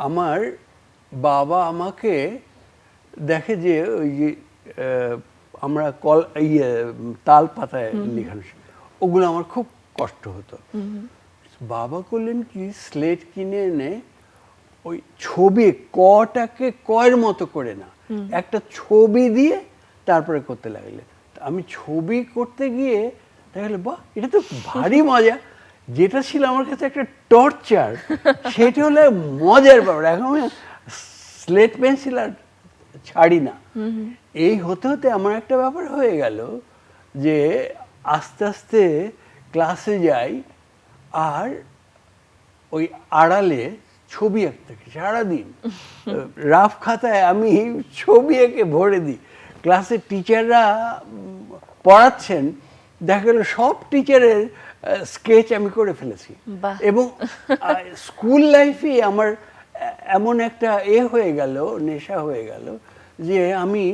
আমার বাবা আমাকে দেখে যে ওই যে আমরা তাল পাতায় লেখানো, ওগুলো আমার খুব কষ্ট হতো। বাবা করলেন কি, স্লেট কিনে এনে ওই ছবি কটাকে কয়ের মতো করে না, একটা ছবি দিয়ে তারপরে করতে লাগলে। আমি ছবি করতে গিয়ে দেখা গেল, বাহ, এটা তো ভারী মজা। যেটা ছিল আমার কাছে একটা টর্চার, সেটা হলো মজার ব্যাপার। এখন আমি স্লেট পেন্সিল আর ছাড়ি না। এই হতে হতে আমার একটা ব্যাপার হয়ে গেল যে আস্তে আস্তে ক্লাসে যাই আর ওই আড়ালে ছবি আঁকতে থাকি সারাদিন। রাফ খাতায় আমি ছবি এঁকে ভরে দিই। ক্লাসের টিচাররা পড়াচ্ছেন, দেখা গেল সব টিচারের স্কেচ আমি করে ফেলেছি। এবং স্কুল লাইফে আমার এমন একটা হয়ে গেল, নেশা হয়ে গেল যে আমি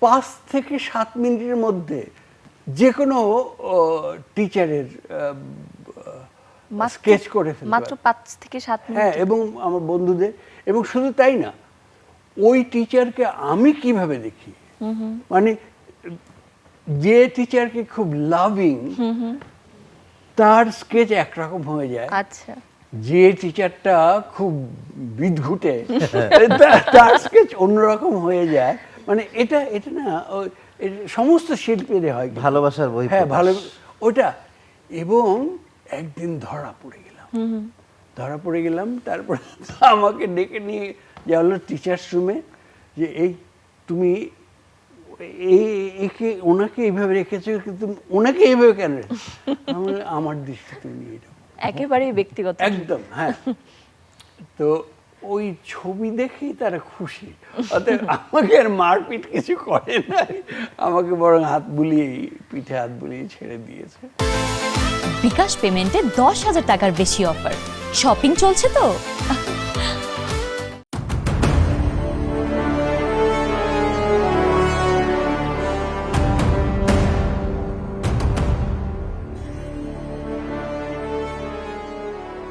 5 থেকে 7 মিনিটের মধ্যে যে কোনো টিচারের স্কেচ করে ফেলতে মাত্র 5 থেকে 7 মিনিট। হ্যাঁ, এবং আমার বন্ধুদের। এবং শুধু তাই না, ওই টিচারকে আমি কিভাবে দেখি, মানে যে টিচারকে খুব লাভিং, তার স্কেচ একরকম হয়ে যায়। আচ্ছা, যে টিচারটা খুব বিদঘুটে, তার স্কেচ অন্যরকম হয়ে যায়। মানে এটা না, সমস্ত শিল্পীদের হয় ভালোবাসার বই। হ্যাঁ, ভালো ওটা। এবং একদিন ধরা পড়ে গেলাম। তারপরে আমাকে ডেকে নিয়ে যাওয়া হলো টিচার্স রুমে, যে এই তুমি ওনাকে এইভাবে রেখেছো, কিন্তু ওনাকে এইভাবে কেন? আমার দৃষ্টি তুমি নিয়ে যাও। একেবারেই ব্যক্তিগত। একদম, হ্যাঁ। তো ওই ছবি দেখেই তারা খুশি, অতএব আমাকে আর মারপিট কিছু করে নাই, আমাকে বরং পিঠে হাত বুলিয়ে ছেড়ে দিয়েছে। বিকাশ পেমেন্টে 10,000 টাকার বেশি অফার, শপিং চলছে তো।